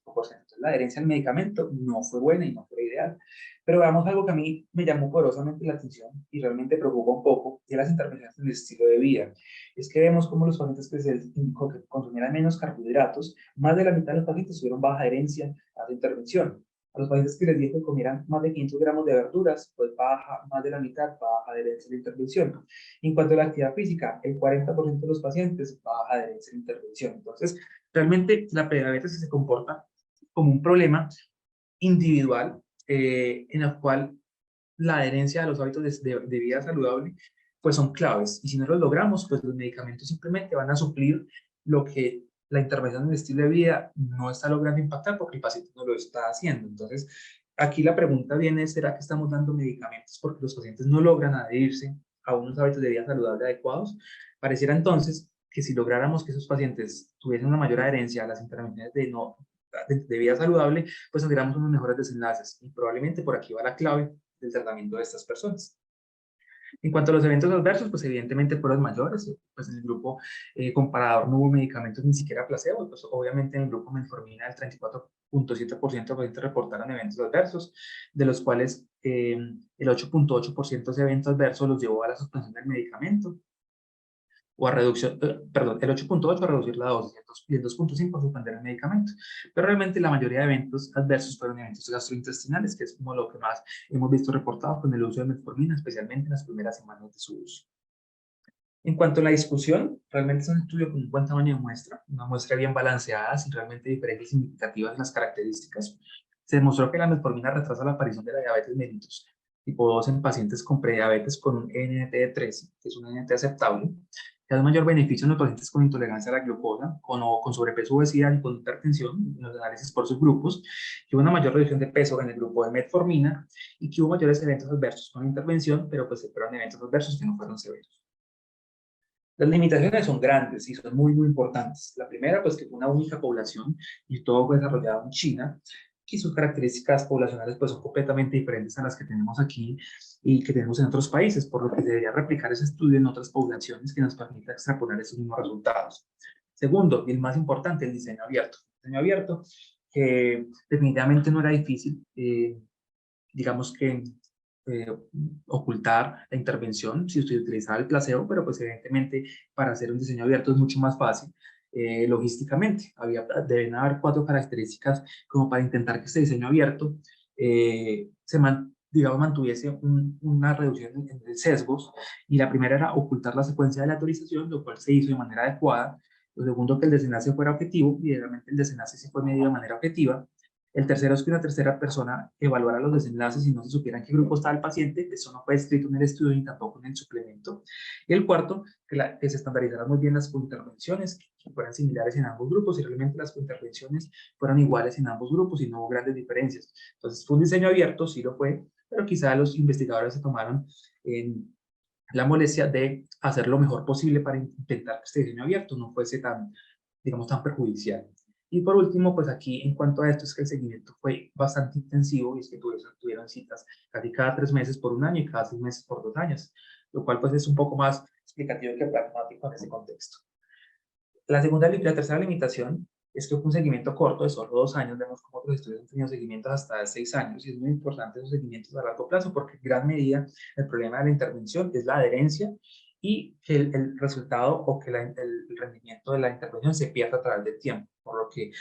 Entonces la adherencia al medicamento no fue buena y no fue ideal. Pero veamos algo que a mí me llamó poderosamente la atención y realmente preocupa un poco, y las intervenciones en el estilo de vida. Es que vemos cómo los pacientes que se les indicó que consumieran menos carbohidratos, más de la mitad de los pacientes tuvieron baja adherencia a su intervención. A los pacientes que les dije que comieran más de 500 gramos de verduras, pues baja, más de la mitad baja adherencia a la intervención. En cuanto a la actividad física, el 40% de los pacientes baja adherencia a la intervención. Entonces, realmente la prediabetes se comporta como un problema individual, en el cual la adherencia a los hábitos de vida saludable pues son claves, y si no los logramos, pues los medicamentos simplemente van a suplir lo que la intervención en el estilo de vida no está logrando impactar porque el paciente no lo está haciendo. Entonces, aquí la pregunta viene: ¿será que estamos dando medicamentos porque los pacientes no logran adherirse a unos hábitos de vida saludable adecuados? Pareciera entonces que si lográramos que esos pacientes tuviesen una mayor adherencia a las intervenciones de vida saludable, pues tendríamos unos mejores desenlaces, y probablemente por aquí va la clave del tratamiento de estas personas. En cuanto a los eventos adversos, pues evidentemente fueron mayores. Pues en el grupo comparador no hubo medicamentos, ni siquiera placebo. Pues obviamente en el grupo metformina el 34.7% de pacientes reportaron eventos adversos, de los cuales el 8.8% de eventos adversos los llevó a la suspensión del medicamento, o a reducción, perdón, el 8.8 a reducir la dosis y el 2.5 a suspender el medicamento. Pero realmente la mayoría de eventos adversos fueron eventos gastrointestinales, que es como lo que más hemos visto reportado con el uso de metformina, especialmente en las primeras semanas de su uso. En cuanto a la discusión, realmente es un estudio con un buen tamaño de muestra, una muestra bien balanceada, sin realmente diferencias significativas en las características. Se demostró que la metformina retrasa la aparición de la diabetes mellitus tipo 2 en pacientes con prediabetes con un NT de 13, que es un NT aceptable, que da un mayor beneficio en los pacientes con intolerancia a la glucosa, con sobrepeso, obesidad y con hipertensión, en los análisis por subgrupos, que hubo una mayor reducción de peso en el grupo de metformina, y que hubo mayores eventos adversos con la intervención, pero pues fueron eventos adversos que no fueron severos. Las limitaciones son grandes y son muy, muy importantes. La primera, pues que fue una única población y todo fue desarrollado en China, y sus características poblacionales pues son completamente diferentes a las que tenemos aquí y que tenemos en otros países, por lo que se debería replicar ese estudio en otras poblaciones que nos permita extrapolar esos mismos resultados. Segundo, y el más importante, el diseño abierto. El diseño abierto, que definitivamente no era difícil, digamos que eh, ocultar la intervención si usted utilizaba el placebo, pero pues evidentemente para hacer un diseño abierto es mucho más fácil logísticamente. Deben haber 4 características como para intentar que este diseño abierto digamos, mantuviese una reducción en sesgos, y la primera era ocultar la secuencia de la autorización, lo cual se hizo de manera adecuada. Lo segundo, que el desenlace fuera objetivo, y realmente el desenlace se fue medido de manera objetiva. El tercero es que una tercera persona evaluara los desenlaces y no se supiera en qué grupo estaba el paciente. Eso no fue escrito en el estudio ni tampoco en el suplemento. Y el cuarto, que se estandarizaran muy bien las intervenciones, que fueran similares en ambos grupos, y realmente las intervenciones fueran iguales en ambos grupos y no hubo grandes diferencias. Entonces fue un diseño abierto, sí lo fue, pero quizá los investigadores se tomaron en la molestia de hacer lo mejor posible para intentar que este diseño abierto no fuese tan, digamos, tan perjudicial. Y por último, pues aquí en cuanto a esto es que el seguimiento fue bastante intensivo, y es que tuvieron citas casi cada 3 meses por un año y cada 6 meses por 2 años, lo cual pues es un poco más explicativo que pragmático en ese contexto. La tercera limitación es que fue un seguimiento corto de solo 2 años. Vemos cómo otros estudios han tenido seguimientos hasta 6 años, y es muy importante esos seguimientos a largo plazo porque en gran medida el problema de la intervención es la adherencia, y que el resultado o que el rendimiento de la intervención se pierda a través del tiempo, por lo que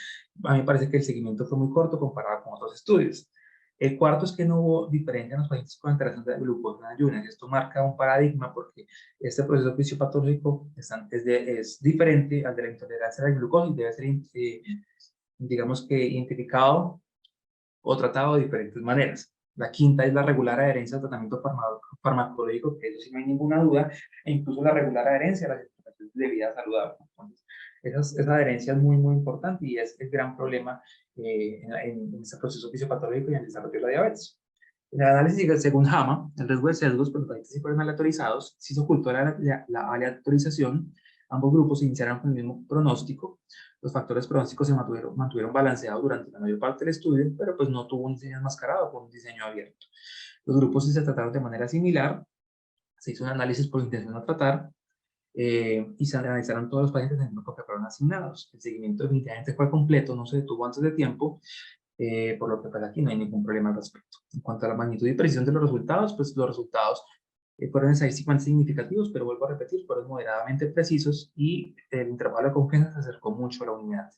a mí me parece que el seguimiento fue muy corto comparado con otros estudios. El cuarto es que no hubo diferencia en los pacientes con alteración de glucosa en ayunas. Esto marca un paradigma porque este proceso fisiopatológico es diferente al de la intolerancia a la glucosa y debe ser, digamos que, identificado o tratado de diferentes maneras. La quinta es la regular adherencia al tratamiento farmacológico, que eso sí no hay ninguna duda, e incluso la regular adherencia a las intervenciones de vida saludable. Entonces, Esa adherencia es muy, muy importante y es el gran problema en este proceso fisiopatológico y en el desarrollo de la diabetes. En el análisis según JAMA, el riesgo de sesgos por los pacientes fueron aleatorizados, si se ocultó la aleatorización, ambos grupos iniciaron con el mismo pronóstico, los factores pronósticos se mantuvieron balanceados durante la mayor parte del estudio, pero pues no tuvo un diseño enmascarado, fue un diseño abierto. Los grupos se trataron de manera similar, se hizo un análisis por intención a tratar, y se analizaron todos los pacientes en el grupo que fueron asignados. El seguimiento definitivamente fue completo, no se detuvo antes de tiempo, por lo que pues aquí no hay ningún problema al respecto. En cuanto a la magnitud y precisión de los resultados, pues los resultados fueron estadísticamente significativos, pero vuelvo a repetir, fueron moderadamente precisos y el intervalo de confianza se acercó mucho a la unidad.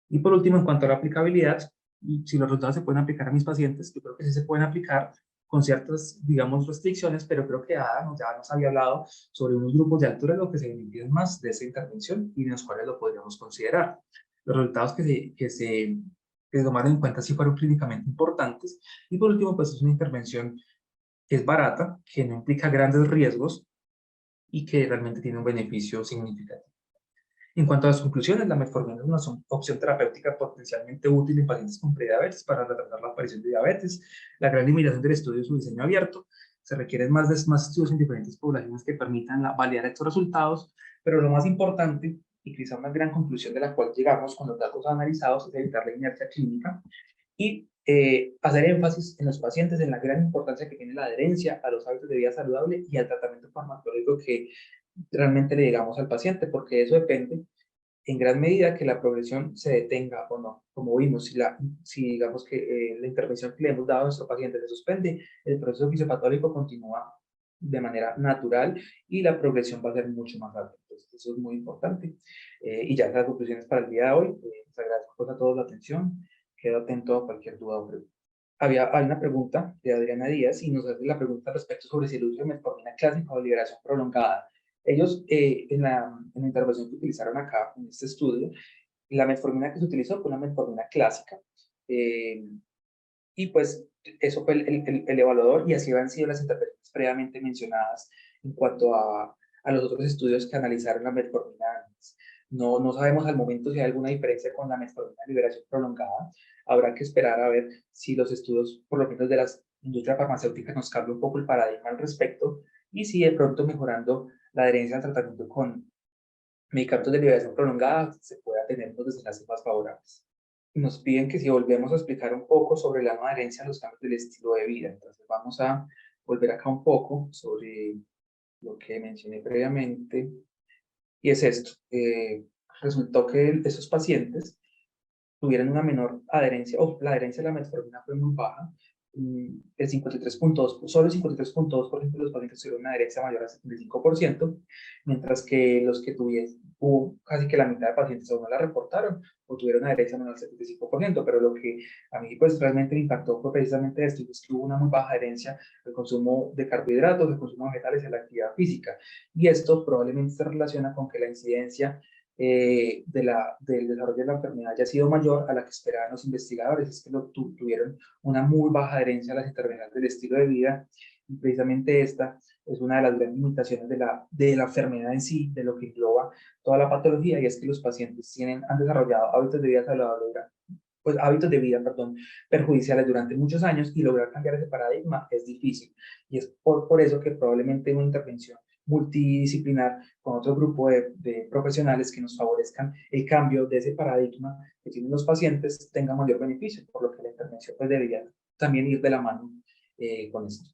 Y por último, en cuanto a la aplicabilidad, si los resultados se pueden aplicar a mis pacientes, yo creo que sí se pueden aplicar con ciertas, digamos, restricciones, pero creo que Ada ya nos había hablado sobre unos grupos de altura lo que se benefician más de esa intervención y en los cuales lo podríamos considerar. Los resultados que se tomaron en cuenta sí fueron clínicamente importantes. Y por último, pues es una intervención que es barata, que no implica grandes riesgos y que realmente tiene un beneficio significativo. En cuanto a las conclusiones, la metformina es una opción terapéutica potencialmente útil en pacientes con prediabetes para retrasar la aparición de diabetes. La gran limitación del estudio es su diseño abierto. Se requieren más estudios en diferentes poblaciones que permitan validar estos resultados, pero lo más importante, y quizá una gran conclusión de la cual llegamos con los datos analizados, es evitar la inercia clínica y hacer énfasis en los pacientes en la gran importancia que tiene la adherencia a los hábitos de vida saludable y al tratamiento farmacológico que realmente le digamos al paciente, porque eso depende en gran medida que la progresión se detenga o no. Como vimos, si digamos que la intervención que le hemos dado a nuestro paciente se suspende, el proceso fisiopatológico continúa de manera natural y la progresión va a ser mucho más alta. Entonces, eso es muy importante. Y ya las conclusiones para el día de hoy. Les agradezco pues, a todos la atención. Quedo atento a cualquier duda o pregunta. Hay una pregunta de Adriana Díaz y nos hace la pregunta respecto sobre si el uso de metformina clásica o liberación prolongada. Ellos, en la intervención que utilizaron acá, en este estudio, la metformina que se utilizó fue una metformina clásica. Y pues eso fue el evaluador y así han sido las intervenciones previamente mencionadas en cuanto a los otros estudios que analizaron la metformina antes. No sabemos al momento si hay alguna diferencia con la metformina de liberación prolongada. Habrá que esperar a ver si los estudios, por lo menos de las industrias farmacéuticas, nos cambia un poco el paradigma al respecto y si de pronto mejorando la adherencia al tratamiento con medicamentos de liberación prolongada se pueda tener unos desenlaces más favorables. Nos piden que si volvemos a explicar un poco sobre la no adherencia a los cambios del estilo de vida. Entonces vamos a volver acá un poco sobre lo que mencioné previamente. Y es esto. Resultó que esos pacientes tuvieran una menor adherencia, o la adherencia a la metformina fue muy baja, el 53.2, solo el 53.2% de los pacientes tuvieron una adherencia mayor al 75%, mientras que los que hubo casi que la mitad de pacientes o no la reportaron o tuvieron una adherencia menor al 75%, pero lo que a mí pues realmente me impactó fue precisamente esto, es que hubo una muy baja adherencia al consumo de carbohidratos, al consumo de vegetales y a la actividad física, y esto probablemente se relaciona con que la incidencia del desarrollo de la enfermedad haya sido mayor a la que esperaban los investigadores, es que tuvieron una muy baja adherencia a las intervenciones del estilo de vida, y precisamente esta es una de las grandes limitaciones de la enfermedad en sí, de lo que engloba toda la patología, y es que los pacientes han desarrollado hábitos de vida saludables, pues hábitos de vida, perdón, perjudiciales durante muchos años y lograr cambiar ese paradigma es difícil. Y es por eso que probablemente una intervención multidisciplinar con otro grupo de profesionales que nos favorezcan el cambio de ese paradigma que tienen los pacientes tenga mayor beneficio, por lo que la intervención pues debería también ir de la mano con esto.